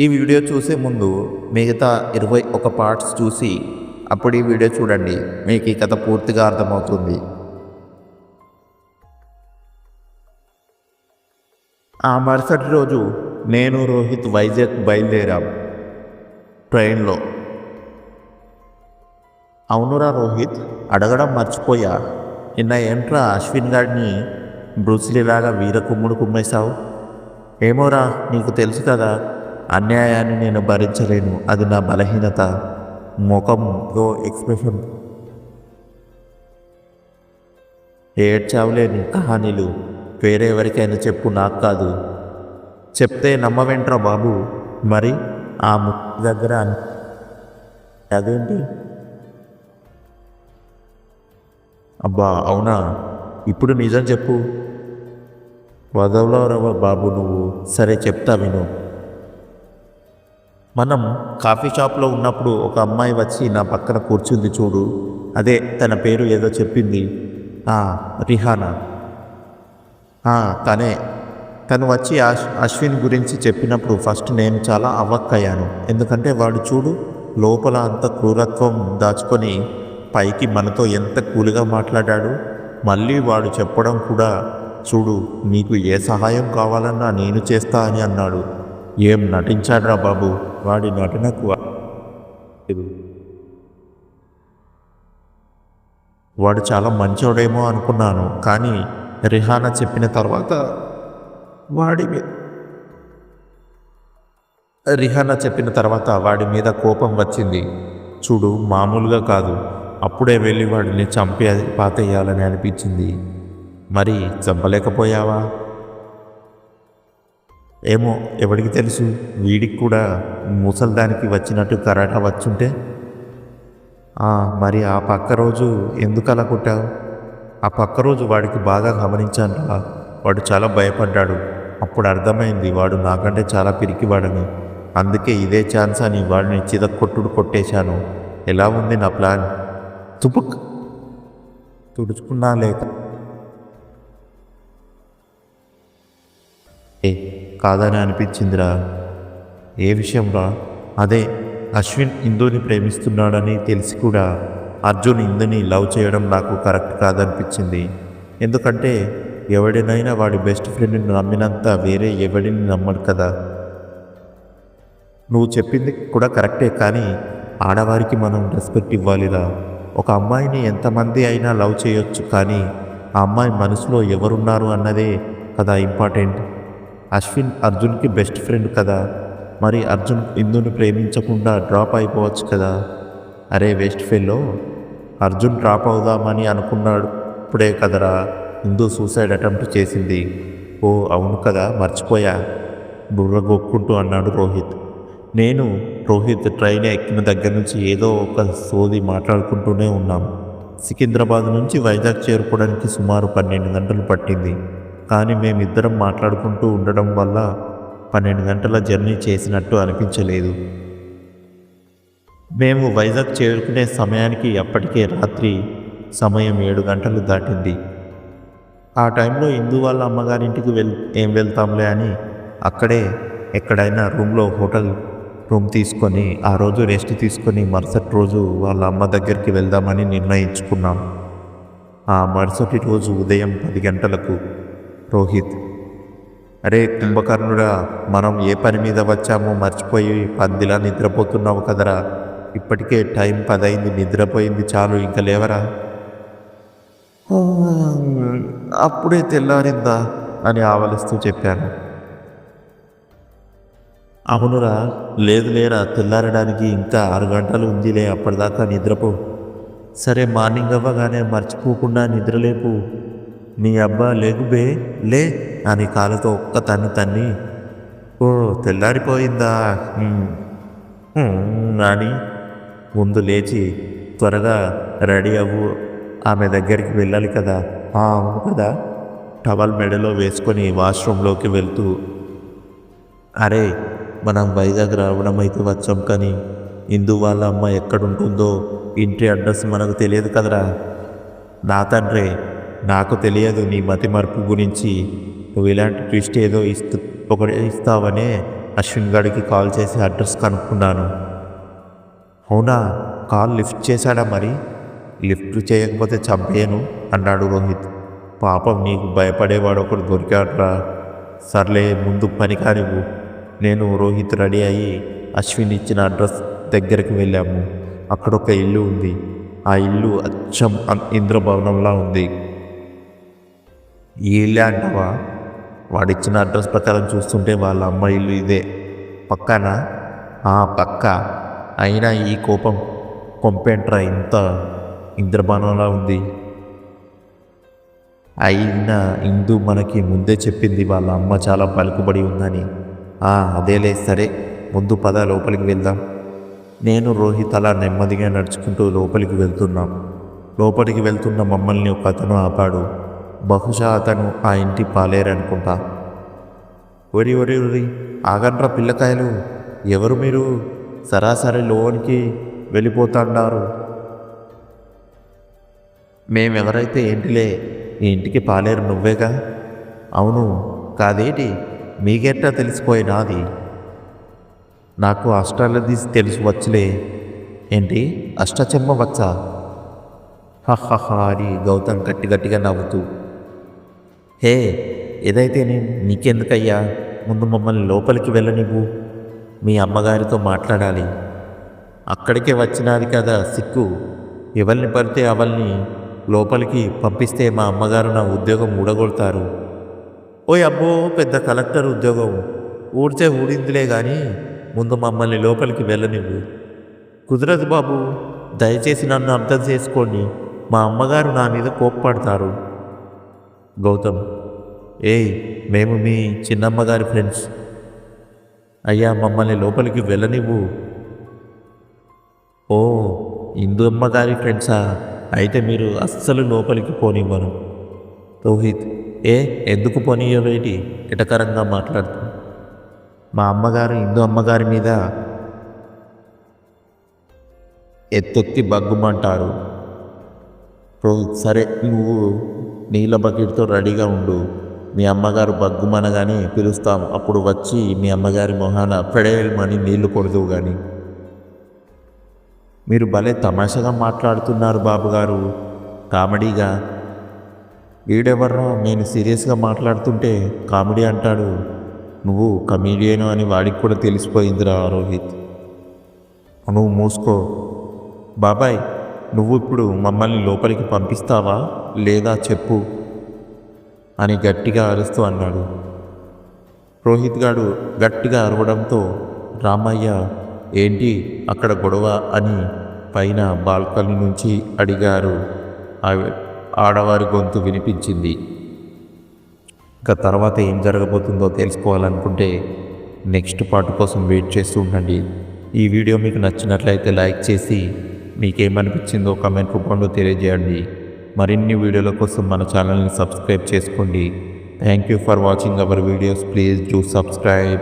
ఈ వీడియో చూసే ముందు మిగతా 21 పార్ట్స్ చూసి అప్పుడు ఈ వీడియో చూడండి. మీకు ఈ కథ పూర్తిగా అర్థమవుతుంది. ఆ మరుసటి రోజు నేను రోహిత్ వైజాగ్ బయలుదేరాం ట్రైన్లో. అవునురా రోహిత్, అడగడం మర్చిపోయా. నిన్న ఏంట్రా అశ్విన్ గాడిని బ్రూస్లీలాగా వీర కుమ్ముడు కుమ్మేశావు? ఏమోరా, నీకు తెలుసు కదా, అన్యాయాన్ని నేను భరించలేను, అది నా బలహీనత. ముఖంలో ఎక్స్ప్రెషన్. ఏడ్చావులేని కహానీలు వేరే ఎవరికైనా చెప్పు, నాకు కాదు. చెప్తే నమ్మవేంట్రా బాబు? మరి ఆ ముక్కు దగ్గర అదేంటి? అబ్బా అవునా, ఇప్పుడు నిజం చెప్పు. వదలరా బాబు నువ్వు. సరే చెప్తా విను. మనం కాఫీ షాప్లో ఉన్నప్పుడు ఒక అమ్మాయి వచ్చి నా పక్కన కూర్చుంది చూడు, అదే తన పేరు ఏదో చెప్పింది, రిహానా. తనే. తను వచ్చి అశ్విన్ గురించి చెప్పినప్పుడు ఫస్ట్ నేను చాలా అవ్వక్కయ్యాను. ఎందుకంటే వాడు చూడు, లోపల అంత క్రూరత్వం దాచుకొని పైకి మనతో ఎంత కూలిగా మాట్లాడాడు. మళ్ళీ వాడు చెప్పడం కూడా చూడు, నీకు ఏ సహాయం కావాలన్నా నేను చేస్తా అని అన్నాడు. ఏం నటించాడ్రా బాబు, వాడి నటనకు వాడు చాలా మంచోడేమో అనుకున్నాను, కానీ రిహానా చెప్పిన తర్వాత వాడి మీద కోపం వచ్చింది చూడు, మామూలుగా కాదు. అప్పుడే వెళ్ళి వాడిని చంపి పాతేయాలని అనిపించింది. మరి చంపలేకపోయావా? ఏమో, ఎవడికి తెలుసు. వీడికి కూడా ముసల్దానికి వచ్చినట్టు కరాటా వచ్చుంటే. మరి ఆ పక్క రోజు ఎందుకు అలా కొట్టావు? ఆ పక్క రోజు వాడికి బాగా గమనించానురా. వాడు చాలా భయపడ్డాడు. అప్పుడు అర్థమైంది వాడు నాకంటే చాలా పిరికివాడని. అందుకే ఇదే ఛాన్స్ అని వాడిని చితక్కొట్టుడు కొట్టేశాను. ఎలా ఉంది నా ప్లాన్? తుడుచుకున్నా లేక కాదని అనిపించిందిరా. ఏ విషయంరా? అదే, అశ్విన్ ఇందుని ప్రేమిస్తున్నాడని తెలిసి కూడా అర్జున్ ఇందుని లవ్ చేయడం నాకు కరెక్ట్ కాదనిపించింది. ఎందుకంటే ఎవడినైనా వాడి బెస్ట్ ఫ్రెండ్ని నమ్మినంత వేరే ఎవడిని నమ్మడు కదా. నువ్వు చెప్పింది కూడా కరెక్టే, కానీ ఆడవారికి మనం రెస్పెక్ట్ ఇవ్వాలిరా. ఒక అమ్మాయిని ఎంతమంది అయినా లవ్ చేయొచ్చు, కానీ ఆ అమ్మాయి మనసులో ఎవరున్నారు అన్నదే కదా ఇంపార్టెంట్. అశ్విన్ అర్జున్కి బెస్ట్ ఫ్రెండ్ కదా. మరి అర్జున్ ఇందుని ప్రేమించకుండా డ్రాప్ అయిపోవచ్చు కదా. అరే వేస్ట్ ఫెల్లో, అర్జున్ డ్రాప్ అవుదామని అనుకున్నాడు ఇప్పుడే కదరా ఇందు సూసైడ్ అటెంప్ట్ చేసింది. ఓ అవును కదా, మర్చిపోయా, బుర్రగొక్కుంటూ అన్నాడు రోహిత్. నేను రోహిత్ ట్రైన్ ఎక్కిన దగ్గర నుంచి ఏదో ఒక సోది మాట్లాడుకుంటూనే ఉన్నాం. సికింద్రాబాద్ నుంచి వైజాగ్ చేరుకోవడానికి సుమారు 12 గంటలు పట్టింది. కానీ మేమిద్దరం మాట్లాడుకుంటూ ఉండడం వల్ల 12 గంటల జర్నీ చేసినట్టు అనిపించలేదు. మేము వైజాగ్ చేరుకునే సమయానికి అప్పటికే రాత్రి సమయం 7 గంటలు దాటింది. ఆ టైంలో ఇందు వాళ్ళ అమ్మగారింటికి ఏం వెళ్తాంలే అని అక్కడే ఎక్కడైనా హోటల్ రూమ్ తీసుకొని ఆ రోజు రెస్ట్ తీసుకొని మరుసటి రోజు వాళ్ళ అమ్మ దగ్గరికి వెళ్దామని నిర్ణయించుకున్నాం. ఆ మరుసటి రోజు ఉదయం 10 గంటలకు రోహిత్, అరే కుంభకర్ణుడా, మనం ఏ పని మీద వచ్చామో మర్చిపోయి పందిలా నిద్రపోతున్నావు కదరా. ఇప్పటికే టైం 10 అయింది, నిద్రపోయింది చాలు, ఇంకా లేవరా. అప్పుడే తెల్లారిందా అని ఆవలిస్తూ చెప్పాను. అవునురా, లేదు లేరా, తెల్లారడానికి ఇంకా 6 గంటలు ఉందిలే, అప్పటిదాకా నిద్రపో. సరే, మార్నింగ్ అవ్వగానే మర్చిపోకుండా నిద్రలేపు. నీ అబ్బా లేకుబే, లే అని కాలుతో ఒక్క తన్ని ఓ తెల్లారిపోయిందా అని ముందు లేచి త్వరగా రెడీ అవ్వు, ఆమె దగ్గరికి వెళ్ళాలి కదా. అవును కదా. టవల్ మెడలో వేసుకొని వాష్రూమ్లోకి వెళ్తూ, అరే మనం వైజాగ్ రావడం అయితే వచ్చాం, కానీ ఇందు వాళ్ళ అమ్మ ఎక్కడుంటుందో ఇంటి అడ్రస్ మనకు తెలియదు కదరా. నా తండ్రే, నాకు తెలియదు నీ మతి మరుపు గురించి. నువ్వు ఇలాంటి ట్విస్ట్ ఏదో ఇస్తావనే అశ్విన్ గారికి కాల్ చేసి అడ్రస్ కనుక్కున్నాను. అవునా, కాల్ లిఫ్ట్ చేశాడా మరి? లిఫ్ట్ చేయకపోతే చంపేయను అన్నాడు రోహిత్. పాపం నీకు భయపడేవాడు ఒకడు దొరికాడురా. సర్లే ముందు పని కానివ్వు. నేను రోహిత్ రెడీ అయ్యి అశ్విన్ ఇచ్చిన అడ్రస్ దగ్గరికి వెళ్ళాము. అక్కడ ఒక ఇల్లు ఉంది. ఆ ఇల్లు అచ్చం ఇంద్రభవనంలా ఉంది. ఈ ఇల్లే అంటావా? వాడిచ్చిన అడ్రస్ ప్రకారం చూస్తుంటే వాళ్ళ అమ్మ ఇల్లు ఇదే. పక్కానా? పక్క. అయినా ఈ కొంపేంట్రా ఇంత ఇంద్రభవనంలా ఉంది. అయినా ఇందు మనకి ముందే చెప్పింది వాళ్ళ అమ్మ చాలా పలుకుబడి ఉందని. అదేలే, సరే ముందు పద లోపలికి వెళ్దాం. నేను రోహిత్ అలా నెమ్మదిగా నడుచుకుంటూ లోపలికి వెళ్తున్నాం. లోపలికి వెళ్తున్న మమ్మల్ని ఒక అతను ఆపాడు. బహుశా అతను ఆ ఇంటి పాలేరనుకుంటా. ఒరి ఒరి ఒరి ఆగండ్రా పిల్లకాయలు, ఎవరు మీరు? సరాసరి లోనికి వెళ్ళిపోతున్నారు. మేమెవరైతే ఏంటిలే, ఈ ఇంటికి పాలేరు నువ్వేగా? అవును కాదేటి, మీకెట్టా తెలిసిపోయినాది? నాకు అష్టాలది తెలుసు వచ్చలే. ఏంటి అష్టచెమ్మ వచ్చా? అని గౌతమ్ గట్టిగా నవ్వుతూ. హే, ఏదైతే నీకెందుకయ్యా, ముందు మమ్మల్ని లోపలికి వెళ్ళనివ్వు. మీ అమ్మగారితో మాట్లాడాలి. అక్కడికే వచ్చినది కదా సిక్కు. ఎవరిని పడితే అవల్ని లోపలికి పంపిస్తే మా అమ్మగారు నా ఉద్యోగం ఊడగొడతారు. ఓయ్ అబ్బో, పెద్ద కలెక్టర్ ఉద్యోగం ఊడితే ఊడిందిలే కానీ ముందు మమ్మల్ని లోపలికి వెళ్ళనివ్వు. కుదరదు బాబు, దయచేసి నన్ను అర్థం చేసుకోండి. మా అమ్మగారు నా మీద కోప్పడతారు. గౌతమ్, మేము మీ చిన్నమ్మగారి ఫ్రెండ్స్. అయ్యా, మమ్మల్ని లోపలికి వెళ్ళనివ్వు. ఓ, ఇందు అమ్మగారి ఫ్రెండ్సా? అయితే మీరు అస్సలు లోపలికి పోనివ్వను. రోహిత్, ఎందుకు పోనీయవేటి? ఇటకరంగా మాట్లాడుతూ. మా అమ్మగారు ఇందు అమ్మగారి మీద ఎత్తొత్తి బగ్గుమంటారు. రోహిత్, సరే నువ్వు నీళ్ళ బకెట్తో రెడీగా ఉండు. మీ అమ్మగారు బగ్గుమనగానే పిలుస్తాం. అప్పుడు వచ్చి మీ అమ్మగారి మొహాన పెడేయమని నీళ్లు కొడదువు కానీ. మీరు భలే తమాషాగా మాట్లాడుతున్నారు బాబుగారు, కామెడీగా. వీడెవర్రా నేను సీరియస్గా మాట్లాడుతుంటే కామెడీ అంటాడు? నువ్వు కమీడియను అని వాడికి కూడా తెలిసిపోయిందిరా రోహిత్. నువ్వు మూసుకో. బాబాయ్, నువ్వు ఇప్పుడు మమ్మల్ని లోపలికి పంపిస్తావా లేదా చెప్పు అని గట్టిగా అరుస్తూ అన్నాడు. రోహిత్ గాడు గట్టిగా అరవడంతో రామయ్య ఏంటి అక్కడ గొడవ అని పైన బాల్కనీ నుంచి అడిగారు. ఆడవారి గొంతు వినిపించింది. ఇంకా తర్వాత ఏం జరగబోతుందో తెలుసుకోవాలనుకుంటే నెక్స్ట్ పార్ట్ కోసం వెయిట్ చేస్తూ ఉండండి. ఈ వీడియో మీకు నచ్చినట్లయితే లైక్ చేసి మీకేమనిపించిందో కామెంట్ రూపంలో తెలియజేయండి. మరిన్ని వీడియోల కోసం మన ఛానల్ని సబ్స్క్రైబ్ చేసుకోండి. Thank you for watching our videos. Please do subscribe.